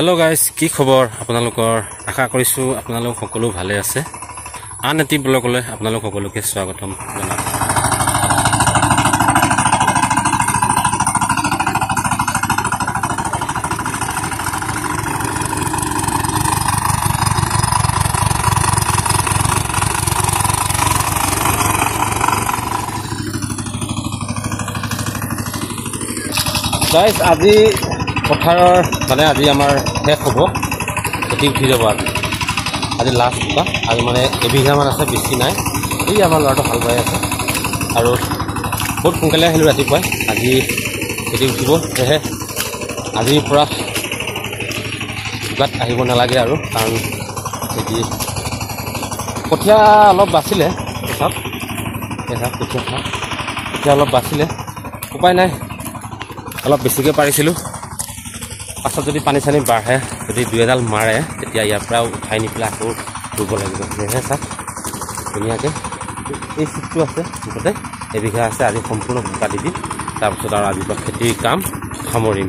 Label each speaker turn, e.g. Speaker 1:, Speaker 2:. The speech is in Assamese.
Speaker 1: हेलो गाइस की खबर আপোনালোকৰ আশা কৰিছো আপোনালোক সকলো ভালে আছে আন এটি ব্লগলৈ আপোনালোক সকলোকে স্বাগতম জনাওঁ गाइस আজি পথাৰৰ মানে আজি আমাৰ শেষ হ'ব খেতি উঠি যাব আজি লাষ্ট বা আৰু মানে এবিঘামান আছে বেছি নাই এই আমাৰ ল'ৰাটো হাল বাই আছে আৰু বহুত সোনকালে আহিলোঁ ৰাতিপুৱাই আজি খেতি উঠিব সেয়েহে আজিৰ পৰা গাত আহিব নালাগে আৰু কাৰণ খেতি কঠীয়া অলপ বাচিলে কঠীয়া অলপ বাচিলে উপায় নাই অলপ বেছিকৈ পাৰিছিলোঁ পাছত যদি পানী চানী বাঢ়ে যদি দুই এডাল মাৰে তেতিয়া ইয়াৰ পৰা উঠাই নি পেলাই আকৌ ৰুব লাগিব সেয়েহে চাওক ধুনীয়াকৈ এই চিটটো আছে মুঠতে এবিঘা আছে আজি সম্পূৰ্ণ বোকা দি দিম তাৰপিছত আৰু আজিৰ পৰা খেতিৰ কাম সামৰিম